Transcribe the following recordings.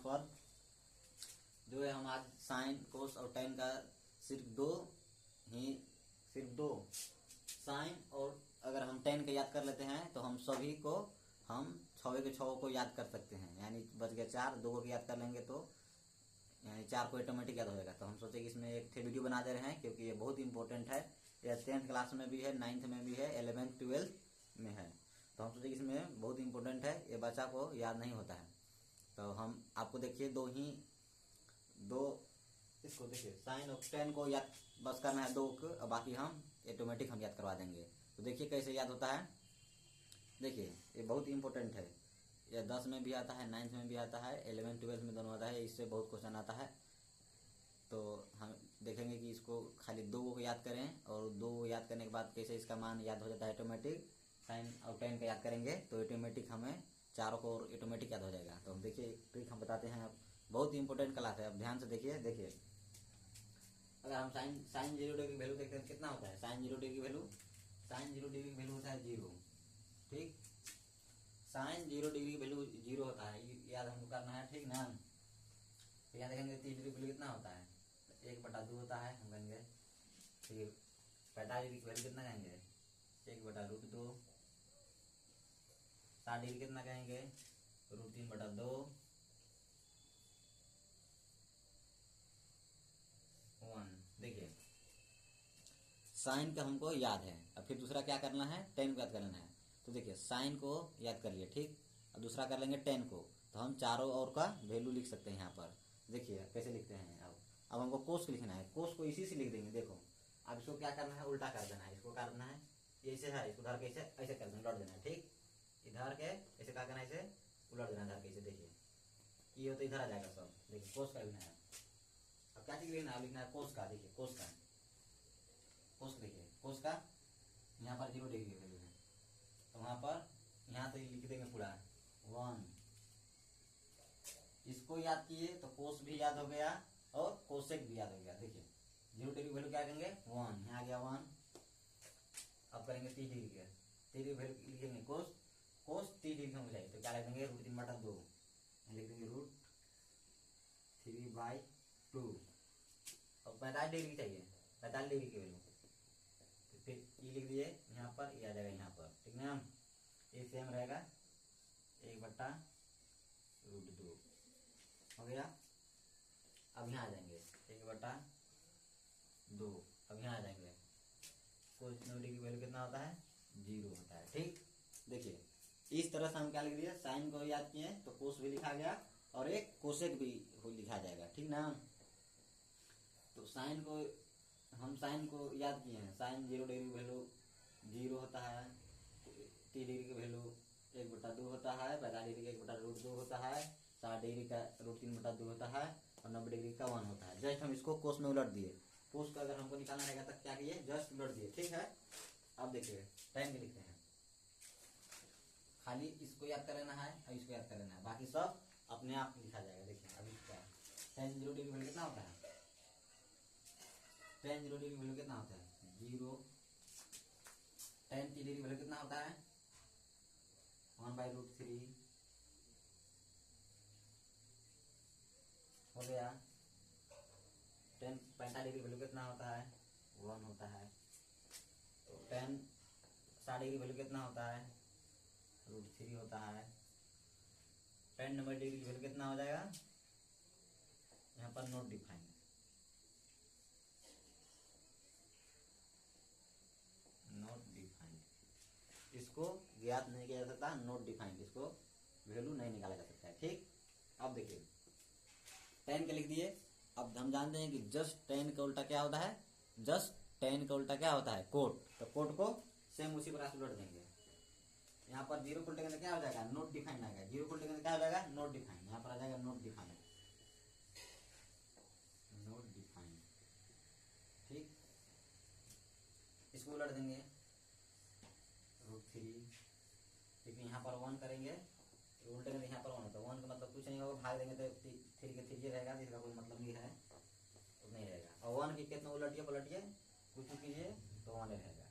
पर जो है हम आज साइन कोस और टेन का सिर्फ दो साइन, और अगर हम टेन का याद कर लेते हैं तो हम सभी को हम 6 के 6 को याद कर सकते हैं, यानी बच गया 4, 2 को याद कर लेंगे तो यानी 4 को ऑटोमेटिक याद हो जाएगा। तो हम सोचे कि इसमें एक वीडियो बना दे रहे हैं क्योंकि ये बहुत इंपॉर्टेंट है। यह 10th क्लास में भी है, 9th में भी है, 11th 12th में है। तो हम सोचे कि इसमें बहुत इंपॉर्टेंट है, ये बच्चा को याद नहीं होता है। तो हम आपको देखिए इसको देखिए साइन और टेन को याद बस करना है 2 को, और बाकी हम ऑटोमेटिक हम याद करवा देंगे। तो देखिए कैसे याद होता है। देखिए ये बहुत इंपॉर्टेंट है, यह 10 में भी आता है, 9th में भी आता है, 11th 12th में दोनों आता है, इससे बहुत क्वेश्चन आता है। तो हम देखेंगे कि इसको खाली 2 को याद करें, और 2 को याद करने के बाद कैसे इसका मान याद हो जाता है ऑटोमेटिक। साइन और टेन का याद करेंगे तो ऑटोमेटिक हमें 4 को ऑटोमेटिक याद हो जाएगा। तो हम देखिए ट्रिक हम बताते हैं, अब बहुत इंपॉर्टेंट क्लास है, अब ध्यान से देखिए। अगर हम साइन 0 डिग्री की वैल्यू देखते हैं कितना होता है, साइन 0 डिग्री की वैल्यू होता है 0। ठीक, साइन 0 डिग्री की वैल्यू 0 होता है, याद हमको करना है, ठीक ना। तो यहाँ देखेंगे 30 डिग्री की वैल्यू कितना होता है, 1/2 होता है, हम कहेंगे। फिर 45 डिग्री की वैल्यू कितना कहेंगे, 1/√2। 60 डिग्री कितना कहेंगे, √3/2। 1। देखिए साइन का हमको याद है, अब फिर दूसरा क्या करना है, टेन को याद करना है। तो देखिए साइन को याद कर लिए, ठीक, अब दूसरा कर लेंगे टेन को। तो हम चारों ओर का वैल्यू लिख सकते हैं यहाँ पर। देखिए कैसे लिखते हैं। अब हमको कोस को लिखना है, कोस को इसी से लिख देंगे। देखो अब इसको क्या करना है, उल्टा कर देना है, इसको कर देना है, ऐसे है, इसको धर के ऐसे कर देना, उलट देना है। ठीक, इधर के ऐसे क्या करना है, इसे उलट देना धर के ऐसे। देखिए ये तो इधर आ जाएगा सब। देखिए कोस का लिखना है, अब क्या चीज लिखना है, लिखना है कोस का। देखिए कोस देखिए कोस का यहाँ पर 0 डिग्री वैल्यू है, तो वहां पर यहाँ से लिख देंगे पूरा 1। इसको याद किए तो कोस भी याद हो गया और कोसेक भी याद हो गया। देखिए 0 डिग्री वैल्यू क्या करेंगे, 1, यहाँ आ गया 1। अब करेंगे 30 डिग्री के, 30 डिग्री वैल्यू लिखेंगे कोस 30 डिग्री हम लिखेंगे तो क्या लिख देंगे, √3/2 लिख देंगे, √3/2। अब 45 डिग्री चाहिए, 45 डिग्री की वैल्यू, तो फिर ये लिख दिए यहाँ पर, ये आ जाएगा यहाँ पर, ठीक ना। ये सेम रहेगा 1/√2 हो गया। अब यहाँ आ जाएंगे 1/2, अब यहाँ आ जाएंगे कोस 90 डिग्री वैल्यू कितना होता है, 0 होता है। ठीक, देखिए इस तरह से हम क्या लिख दिए, साइन को याद किए तो कोस भी लिखा गया और एक कोसेक भी लिखा जाएगा, ठीक ना। तो साइन को याद किए हैं, साइन 0 डिग्री वैल्यू 0 होता है, 30 डिग्री की वैल्यू 1/2 होता है, 45 डिग्री का 1/√2 होता है, 60 डिग्री का √3/2 होता है, और 90 डिग्री का 1 होता है। जस्ट हम इसको कोस में उलट दिए। कोस का अगर हमको निकालना रहेगा तब क्या किए, जस्ट उलट दिए, ठीक है। अब देखिए टाइम भी लिखते हैं, खाली इसको याद कर लेना है और इसको याद कर लेना है, बाकी सब अपने आप लिखा जाएगा। देखिए अभी क्या tan 0 डिग्री वैल्यू कितना होता है, tan 0 डिग्री वैल्यू कितना होता है, 0। tan 30 डिग्री वैल्यू कितना होता है, 1/√3 हो गया। tan 45 डिग्री वैल्यू कितना होता है, 1 होता है। तो tan 60 डिग्री वैल्यू कितना होता है, √3 होता है। tan 90 डिग्री वैल्यू कितना हो जाएगा, यहाँ पर नोट डिफाइंड, इसको ज्ञात नहीं किया जा सकता, नोट डिफाइंड, इसको वैल्यू नहीं निकाला जा सकता है। ठीक, अब देखिए tan के लिख दिए। अब हम जानते हैं कि जस्ट tan का उल्टा क्या होता है, जस्ट tan का उल्टा क्या होता है, कोट। तो कोट को सेम उसी प्रकार उलट देंगे। यहाँ पर 0 को उल्टे क्या हो जाएगा, नोट डिफाइंड आएगा, 0 को उल्टे क्या हो जाएगा, नोट डिफाइंड, यहाँ पर आ जाएगा नोट डिफाइंड। ठीक, इसको उलट देंगे √3, क्योंकि यहाँ पर 1 करेंगे, उल्टे में यहाँ पर 1 होता है, 1 का मतलब कुछ नहीं होगा, भाग देंगे तो 3 के 3 रहेगा, जिसका कोई मतलब नहीं है, तो नहीं रहेगा। और 1 की कितना उलटिए पलटिए कुछ कीजिए तो 1 रहेगा।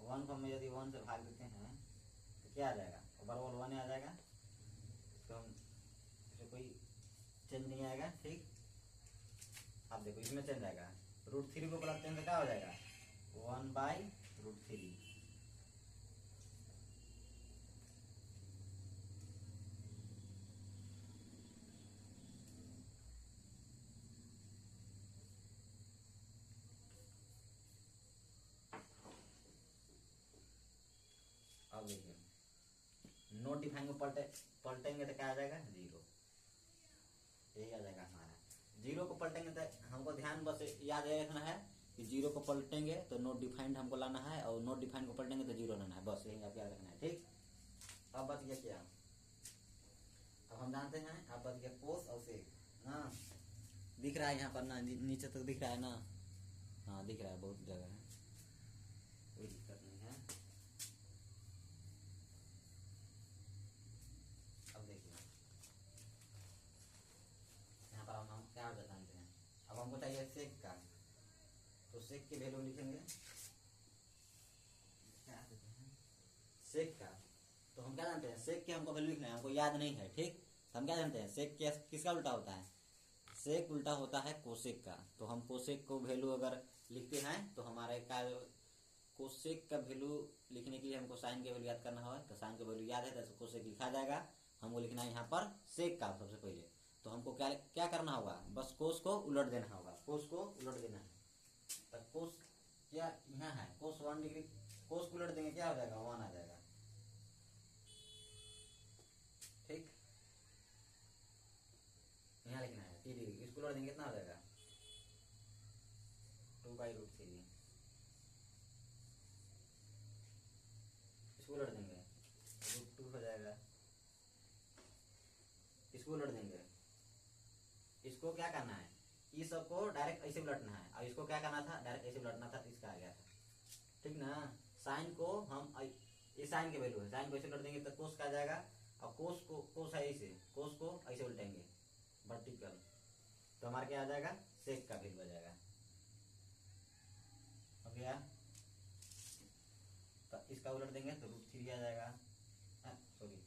1 को हम यदि 1 से भाग देते हैं तो क्या आ जाएगा, बराबर 1 आ जाएगा। तो हम कोई चेंज नहीं आएगा। ठीक, अब देखो इसमें चेंज आएगा। √3 को पलटते हैं तो क्या हो जाएगा 1/√3। अब देखिए नोट डिफाइन को पलटेंगे तो क्या आ जाएगा 0, यही आ जाएगा हमारा। 0 को पलटेंगे तो हमको ध्यान बस याद रखना है कि 0 को पलटेंगे तो नोट डिफाइंड हमको लाना है, और नोट डिफाइंड को पलटेंगे तो 0 लाना है, बस यही आप याद रखना है। ठीक, अब बच गया क्या, अब हम जानते हैं अब बच गया कोस और सेक ना। दिख रहा है यहाँ पर ना, नीचे तक दिख रहा है ना, हाँ दिख रहा है, बहुत जगह है, कोई दिक्कत नहीं है। अब देखिए यहाँ पर हम क्या जानते हैं, अब हमको चाहिए सेक का, तो सेक की वैल्यू लिखेंगे क्या देते हैं सेक का, तो हम क्या जानते हैं सेक की हमको वैल्यू लिखना है, हमको याद नहीं है। ठीक, तो हम क्या जानते हैं सेक किसका उल्टा होता है, सेक उल्टा होता है कोसेक का। तो हम कोसेक को वैल्यू अगर लिखते हैं तो हमारे का कोसेक का वैल्यू लिखने के लिए हमको साइन के वैल्यू याद करना होगा, तो साइन का वैल्यू याद है तो कोसेक लिखा जाएगा। हमको लिखना है यहाँ पर सेक का सबसे पहले, तो हमको क्या क्या करना होगा, बस कोस को उलट देना होगा, कोस को उलट देना है। तो कोस क्या यहाँ है, कोस 1 डिग्री, कोस को उलट देंगे क्या हो जाएगा 1 आ जाएगा। ठीक, यहाँ लिखना है 3 डिग्री, इसको उलट देंगे कितना हो जाएगा 2/√3, इसको उलट देंगे √2 हो जाएगा, इसको उलट देंगे, इसको क्या करना है, इस सबको डायरेक्ट ऐसे उलटना है, और इसको क्या करना था डायरेक्ट ऐसे उलटना था, इसका आ गया था। ठीक ना, साइन को हम ये साइन के वैल्यू है, साइन को ऐसे उलट देंगे तो कोस का आ जाएगा, और कोस को कोस है ऐसे, कोस को ऐसे उल्टेंगे वर्टिकल, तो हमारा क्या आ जाएगा सेक का वैल्यू आ जाएगा। हो गया, तो इसका उलट देंगे तो √3 आ जाएगा, सॉरी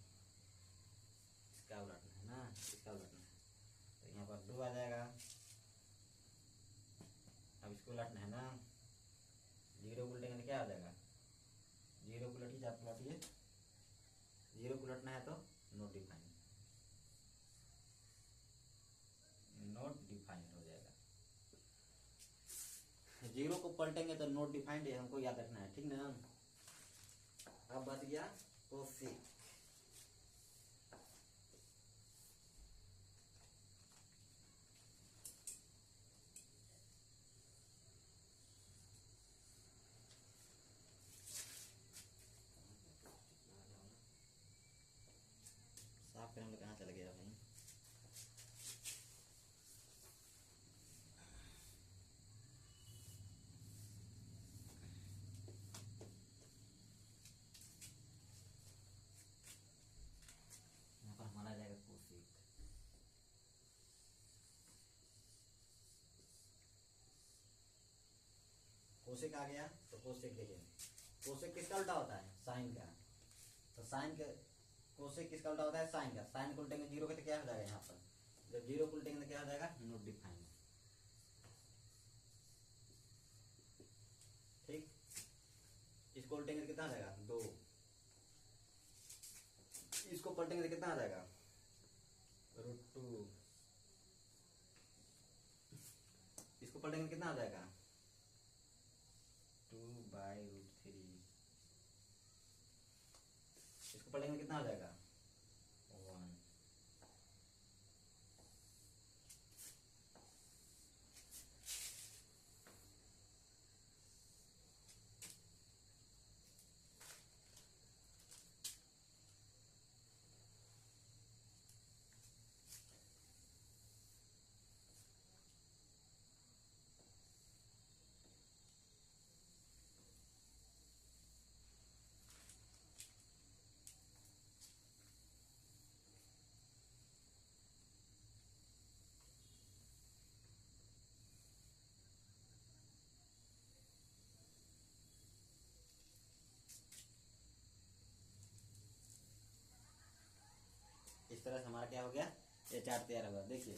इसका उलटना है ना, इसका उलटना है, तो यहाँ पर 2 आ जाएगा। अब इसको उलटना है ना, 0 को उलटेंगे तो क्या आ जाएगा, 0 को उलटिए, आप उलटिए, 0 को उलटना है तो नोट डिफाइंड, नोट डिफाइंड हो जाएगा। 0 को पलटेंगे तो नोट डिफाइंड है, हमको याद रखना है। ठीक ना, अब बच गया कोसेक। साफ करने में कहाँ चला गया भाई, यहाँ पर हमारा जाएगा कोसेक। कोसेक आ गया, तो कोसेक देखिए, कोसेक किसका उल्टा होता है साइन का, तो साइन के कोसेक किसका उल्टा होता है साइन का, साइन को उल्टेंगे 0 के तो क्या हो जाएगा, यहाँ पर जब 0 को उल्टेंगे तो क्या हो जाएगा नोट डिफाइंड। ठीक, इसको उल्टेंगे तो कितना आ जाएगा 2, इसको पलटेंगे तो कितना आ जाएगा √2, इसको पलटेंगे तो कितना आ जाएगा 2/√3, इसको पलटेंगे तो कितना आ जाएगा 1। इस तरह से हमारा क्या हो गया ये चार्ट तैयार होगा। देखिए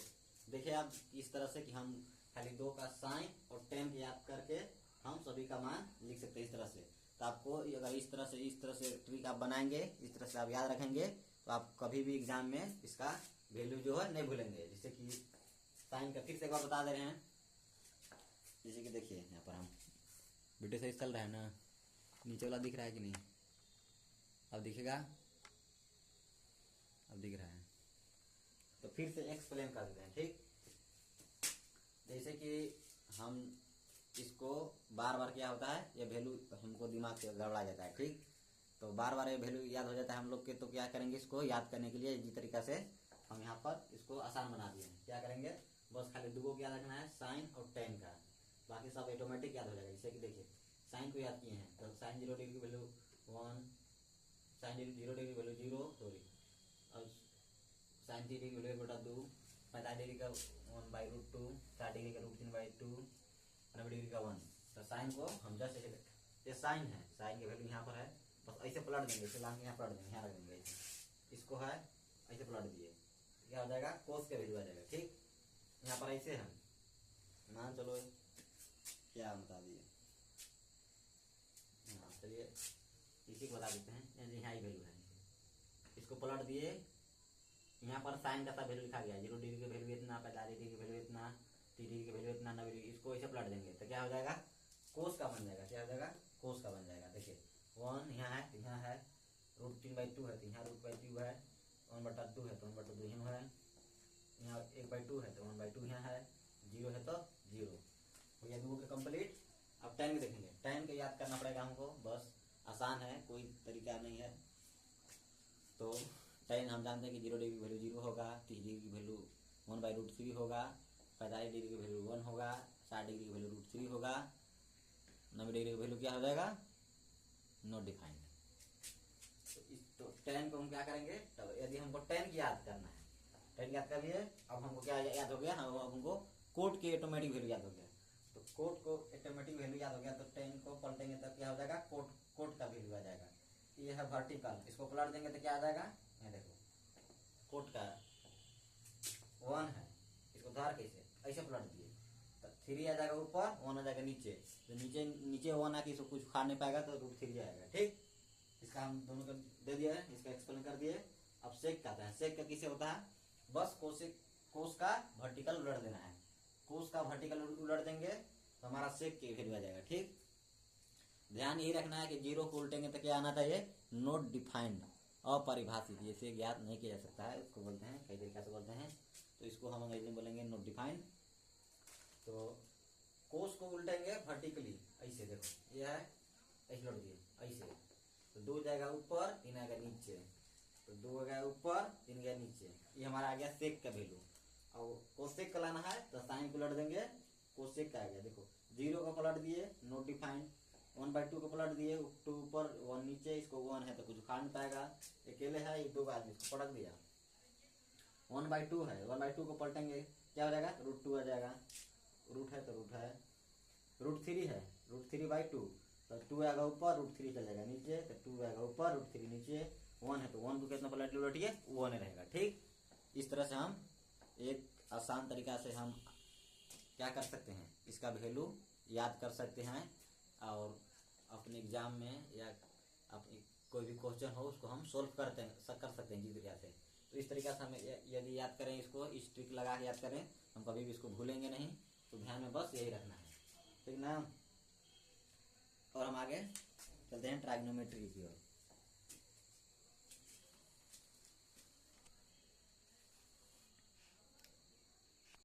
देखिए आप इस तरह से कि हम खाली 2 का साइन और tan याद करके हम सभी का मान लिख सकते हैं इस तरह से। तो आपको अगर इस तरह से ट्रिक आप बनाएंगे, इस तरह से आप याद रखेंगे, तो आप कभी भी एग्जाम में इसका वैल्यू जो है नहीं भूलेंगे। जैसे कि साइन का फिर से एक बार बता दे रहे हैं। जैसे कि देखिए यहाँ पर हम वीडियो सही चल रहा है ना, नीचे वाला दिख रहा है कि नहीं, अब दिखेगा, अब दिख रहा है। तो फिर से एक्सप्लेन कर देते हैं, ठीक। जैसे कि हम इसको बार बार क्या होता है, ये वैल्यू हमको दिमाग से गड़बड़ा जाता है, ठीक। तो बार बार ये वैल्यू याद हो जाता है हम लोग के, तो क्या करेंगे, इसको याद करने के लिए इसी तरीका से हम यहाँ पर इसको आसान बना दिए हैं। क्या करेंगे, बस खाली 2 को क्या रखना है, साइन और tan का, बाकी सब ऑटोमेटिक याद हो जाएगा। जैसे कि देखिए साइन को याद किए हैं, तो साइन 0 डिग्री की वैल्यू 1, साइन 0 डिग्री की वैल्यू 0, सॉरी, और साइन 3 डिग्री की वैल्यू बटा 2, 45 डिग्री का 1/√2, 60 डिग्री का √3/2, 90 डिग्री का 1। तो साइन को हम जैसे ये साइन है, साइन की वैल्यू यहाँ पर है, बस ऐसे पलट देंगे, इसे लाके यहाँ पलट देंगे, यहाँ रख देंगे, इसको है ऐसे पलट दिए, क्या हो जाएगा, कोस का वैल्यू आ जाएगा, ठीक। यहाँ पर ऐसे है, मान चलो क्या बता दिए, हाँ चलिए इसी को बता देते हैं। यहाँ ही वैल्यू है, इसको पलट दिए, यहाँ पर साइन का सा वैल्यू लिखा गया, 0 डिग्री की वैल्यू इतना, 45 डिग्री की वैल्यू इतना, 30 डिग्री की वैल्यू इतना, 90 डिग्री, इसको ऐसे पलट देंगे तो क्या हो जाएगा, कोस का बन जाएगा। क्या हो जाएगा, कोस का बन जाएगा। देखिए 1 यहाँ है, यहाँ है, √3/2 है, तो यहाँ √2 है, 1/2 है तो 1/2 यहाँ है, यहाँ 1/2 है तो 1/2 यहाँ है, 0 है तो 0 हो गया। 2 के कंप्लीट। अब tan देखेंगे, tan को याद करना पड़ेगा हमको, बस आसान है, कोई तरीका नहीं है। तो tan हम जानते हैं कि 0 डिग्री की वैल्यू 0 होगा, 30 डिग्री की वैल्यू 1/√3 होगा, 45 डिग्री की वैल्यू 1 होगा, 60 डिग्री की वैल्यू √3 होगा, 90 डिग्री की वैल्यू क्या हो जाएगा, नॉट डिफाइंड। तो tan को हम क्या करेंगे, तब यदि हमको tan याद करना है, tan याद कर लिए, अब हमको क्या याद हो गया, हमको कोट की ऑटोमेटिक वैल्यू याद हो गया। तो कोट को ऑटोमेटिक वैल्यू याद हो गया, तो tan को पलटेंगे तब क्या हो जाएगा, कोट का वैल्यू आ जाएगा। ये है वर्टिकल, इसको पलट देंगे तो क्या आ जाएगा, ये देखो कोट का 1 है, इसको धार कैसे ऐसे पलट दिए तो 3 आ जाएगा ऊपर, 1 आ जाएगा नीचे, तो नीचे 1 आके इसको कुछ खा नहीं पाएगा तो √3 आएगा, ठीक। इसका हम दोनों को दे दिया है, इसका एक्सप्लेन कर दिए। अब सेक का आता है, सेक का किसे होता है, बस कोस का वर्टिकल उलट देना है, कोस का वर्टिकल उलट देंगे तो हमारा सेक की वैल्यू आ जाएगा, ठीक। ध्यान यही रखना है कि 0 को उल्टेंगे तो क्या आना चाहिए, नॉट डिफाइंड, अपरिभाषित, इसे ज्ञात नहीं किया जा सकता है, उसको बोलते हैं, कई तरीका से बोलते हैं। तो इसको हम अंग्रेजी में बोलेंगे नॉट डिफाइंड। तो कोस को उल्टेंगे वर्टिकली, ऐसे देखो ये है, ऐसे लौट दिए ऐसे, तो 2 जाएगा ऊपर, 3 आएगा नीचे, तो 2 गया ऊपर, 3 गया नीचे, ये हमारा आ गया सेक का वैल्यू। और कोसेक का लाना है तो साइन को उलट देंगे, कोसेक का आ गया, देखो 0 का पलट दिए, नॉट डिफाइंड, 1/2 को पलट दिए, 2 ऊपर 1 नीचे, इसको 1 है तो कुछ खा नहीं पाएगा, अकेले है, ये 2 आदमी इसको पलट दिया, 1/2 है, 1/2 को पलटेंगे क्या हो जाएगा, √2 आ जाएगा, रूट है तो रूट है, √3 है, √3/2, तो 2 आएगा ऊपर, √3 चल जाएगा नीचे, तो 2 आएगा ऊपर, √3 नीचे, 1 है तो 1 को कितना पलट उलटिए, 1 रहेगा, ठीक। इस तरह से हम एक आसान तरीका से हम क्या कर सकते हैं, इसका वैल्यू याद कर सकते हैं, और अपने एग्जाम में या अपनी कोई भी क्वेश्चन हो उसको हम सोल्व कर सकते हैं जिस तरीके से। तो इस तरीके से हम यदि याद करें, इसको इस ट्रिक लगा के याद करें, हम कभी भी इसको भूलेंगे नहीं। तो ध्यान में बस यही रखना है, ठीक ना। और हम आगे चलते हैं ट्राइग्नोमेट्री की ओर।